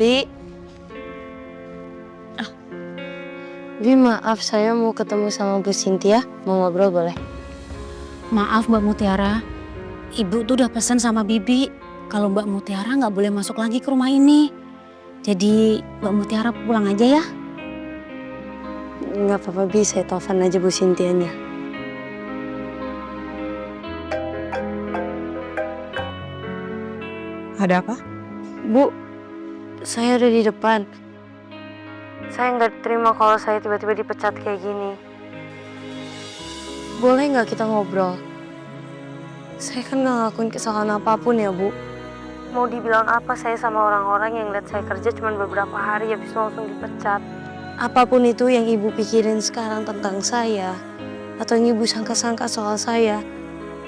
Bi. Bi, maaf, saya mau ketemu sama Bu Cynthia. Mau ngobrol boleh? Maaf Mbak Mutiara, Ibu tuh udah pesan sama Bibi kalau Mbak Mutiara nggak boleh masuk lagi ke rumah ini. Jadi Mbak Mutiara pulang aja ya. Nggak apa-apa Bi, saya telepon aja Bu Cynthia-nya. Ada apa? Bu, saya ada di depan. Saya nggak terima kalau saya tiba-tiba dipecat kayak gini. Boleh nggak kita ngobrol? Saya kan nggak ngelakuin kesalahan apapun ya, Bu. Mau dibilang apa saya sama orang-orang yang lihat saya kerja cuma beberapa hari habis itu langsung dipecat. Apapun itu yang Ibu pikirin sekarang tentang saya, atau yang Ibu sangka-sangka soal saya,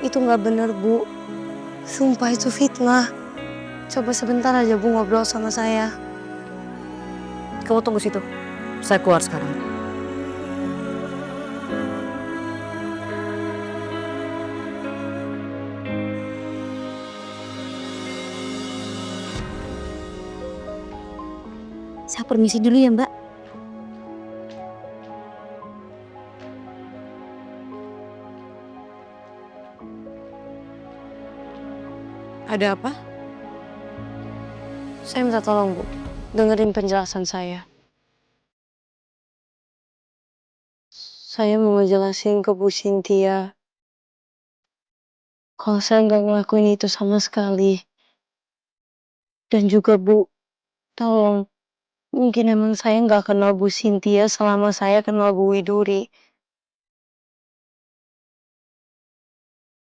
itu nggak bener, Bu. Sumpah itu fitnah. Coba sebentar aja Bu ngobrol sama saya. Kamu tunggu situ. Saya keluar sekarang. Saya permisi dulu ya Mbak. Ada apa? Saya minta tolong Bu, dengerin penjelasan saya. Saya mau ngejelasin ke Bu Cynthia kalau saya nggak ngelakuin itu sama sekali. Dan juga Bu, tolong, mungkin emang saya nggak kenal Bu Cynthia selama saya kenal Bu Widuri.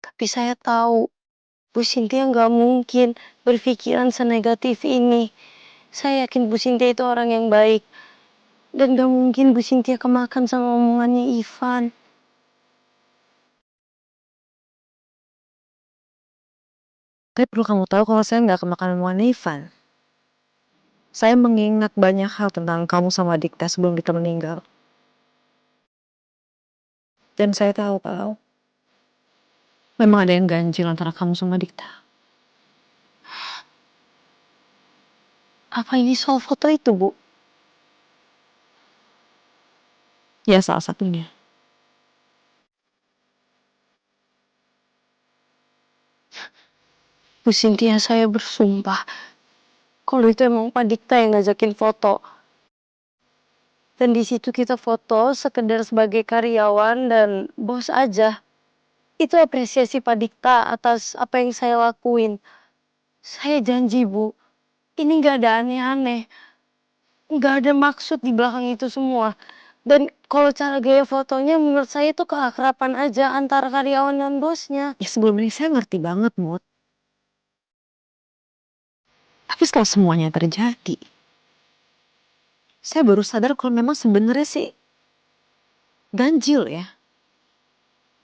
Tapi saya tahu Bu Cynthia nggak mungkin berpikiran senegatif ini. Saya yakin Bu Cynthia itu orang yang baik. Dan gak mungkin Bu Cynthia kemakan sama omongannya Ivan. Tapi perlu kamu tahu kalau saya nggak kemakan omongan Ivan. Saya mengingat banyak hal tentang kamu sama Dikta sebelum kita meninggal. Dan saya tahu kalau memang ada yang ganjil antara kamu sama Dikta. Apa ini soal foto itu, Bu? Ya salah satunya. Bu Cynthia, saya bersumpah kalau itu emang Pak Dikta yang ngajakin foto. Dan di situ kita foto sekedar sebagai karyawan dan bos aja. Itu apresiasi Pak Dikta atas apa yang saya lakuin. Saya janji, Bu, ini gak ada aneh-aneh. Gak ada maksud di belakang itu semua. Dan kalau cara gaya fotonya menurut saya itu keakraban aja antara karyawan dan bosnya. Ya sebelum ini saya ngerti banget, Mut. Tapi setelah semuanya terjadi, saya baru sadar kalau memang sebenarnya sih ganjil ya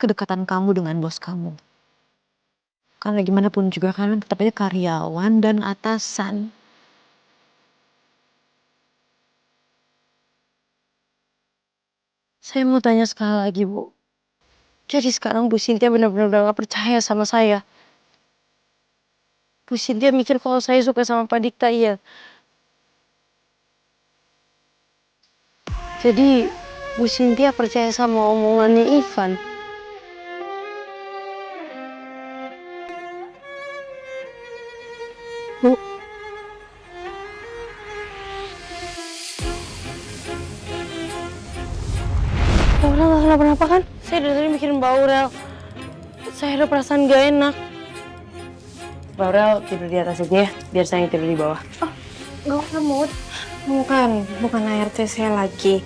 kedekatan kamu dengan bos kamu. Karena gimana pun juga kalian tetap aja karyawan dan atasan. Saya mau tanya sekali lagi, Bu. Jadi sekarang Bu Cynthia benar-benar udah gak percaya sama saya. Bu Cynthia mikir kalau saya suka sama Pak Dikta, iya. Jadi Bu Cynthia percaya sama omongannya Ivan. Bu. Aurel gak kenapa-napa kan? Saya dari tadi mikirin Mbak Aurel. Saya ada perasaan gak enak. Mbak Aurel tidur di atas aja ya, biar saya yang tidur di bawah. Oh, gak usah Mut. Bukan ART saya lagi.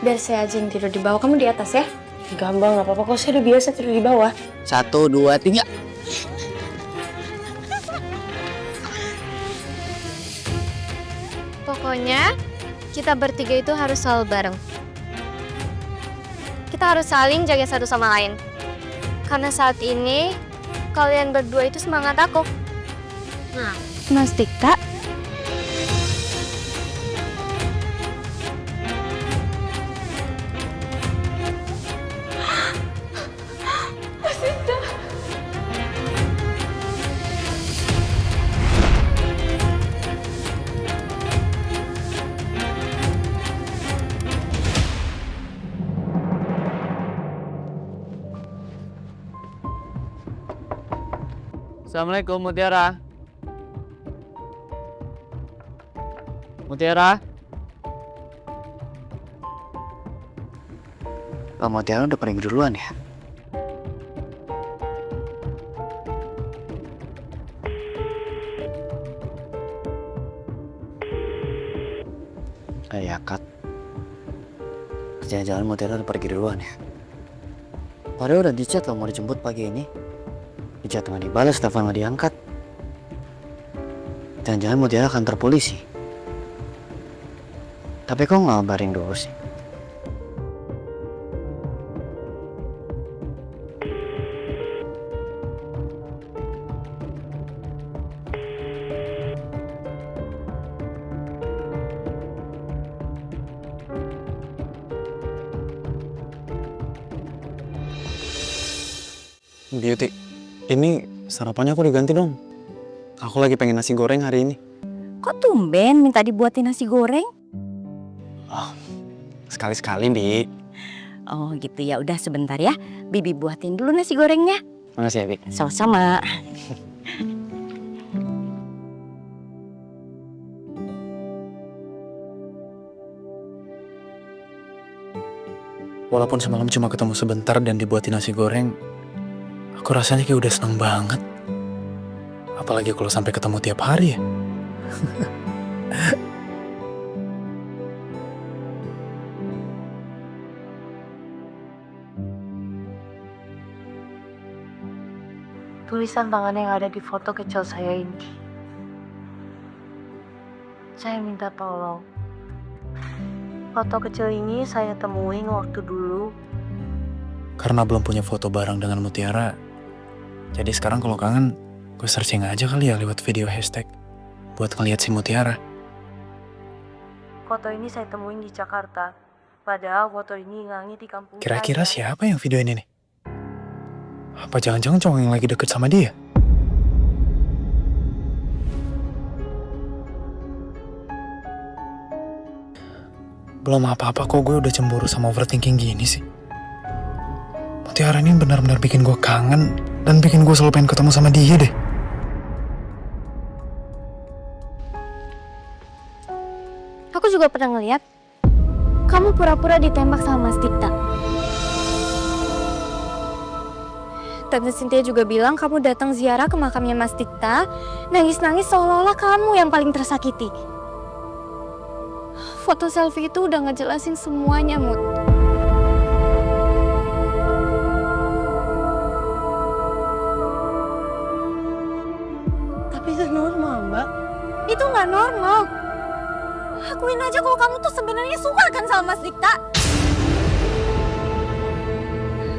Biar saya aja yang tidur di bawah, kamu di atas ya? Gampang, gak apa-apa kok. Saya udah biasa tidur di bawah. 1, 2, 3. Pokoknya kita bertiga itu harus selalu bareng. Kita harus saling jaga satu sama lain. Karena saat ini kalian berdua itu semangat aku. Nah, Mas Dikta. Assalamualaikum Mutiara. Mutiara. Pak Mutiara udah pergi duluan ya? Ya Kak. Jangan-jangan Mutiara udah pergi duluan ya? Padahal udah dicat loh mau dijemput pagi ini. Dicat nggak dibalas, telepon nggak diangkat. Jangan-jangan Mutiara kantor polisi. Tapi kok nggak ngabarin dulu sih? Beauty, ini sarapannya aku diganti dong. Aku lagi pengen nasi goreng hari ini. Kok tumben minta dibuatin nasi goreng? Sekali-sekali, Bi. Oh gitu ya, udah sebentar ya. Bibi buatin dulu nasi gorengnya. Makasih ya, Bi. Sama-sama. Walaupun semalam cuma ketemu sebentar dan dibuatin nasi goreng, aku rasanya kayak udah seneng banget. Apalagi kalau sampai ketemu tiap hari ya. Tulisan tangan yang ada di foto kecil saya ini. Saya minta tolong. Foto kecil ini saya temuin waktu dulu. Karena belum punya foto bareng dengan Mutiara, jadi sekarang kalau kangen, gue searching aja kali ya lewat video hashtag buat ngeliat si Mutiara. Foto ini saya temuin di Jakarta. Padahal foto ini ngilangnya di kampung Kira-kira saya. siapa yang video ini nih? Apa jangan-jangan cowok yang lagi deket sama dia? Belum apa-apa kok gue udah cemburu sama overthinking gini sih. Mutiara ini benar-benar bikin gue kangen dan bikin gue selalu pengen ketemu sama dia deh. Aku juga pernah ngeliat kamu pura-pura ditembak sama Mas Dikta. Tante Cynthia juga bilang kamu datang ziarah ke makamnya Mas Dikta, nangis-nangis seolah-olah kamu yang paling tersakiti. Foto selfie itu udah ngejelasin semuanya, Mut. Tapi itu normal, Mbak. Itu nggak normal. Akuin aja kalau kamu tuh sebenarnya suka kan sama Mas Dikta.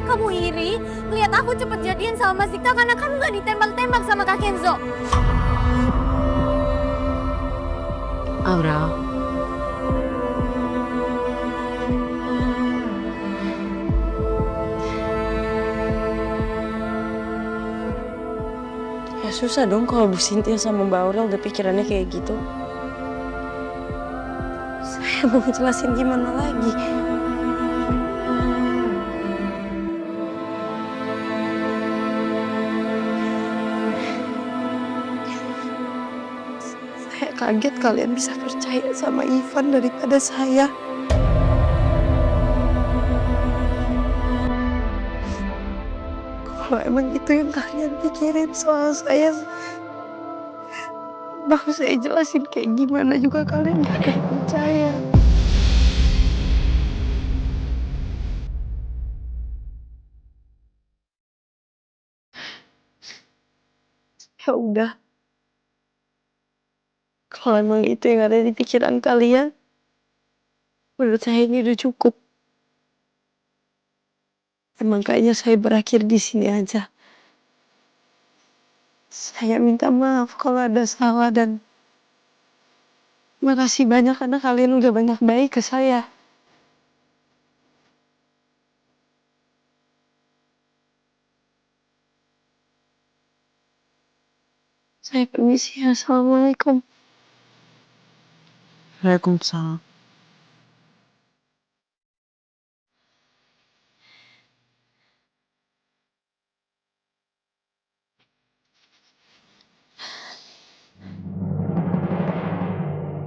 Kamu iri lihat aku cepet jadian sama Mas Dikta karena kamu nggak ditembak-tembak sama Kak Kenzo. Aura, Ya susah dong kalau Bu Cynthia sama Mbak Aurel udah pikirannya kayak gitu. Saya mau ngejelasin gimana lagi. Saya kaget kalian bisa percaya sama Ivan daripada saya. Kalau emang itu yang kalian pikirin soal saya, mau saya jelasin kayak gimana juga kalian gak akan percaya. Ya udah, kalau emang itu yang ada di pikiran kalian, menurut saya ini udah cukup. Emang kayaknya saya berakhir di sini aja. Saya minta maaf kalau ada salah dan makasih banyak karena kalian udah banyak baik ke saya. Saya permisi ya. Assalamualaikum. Waalaikumsalam.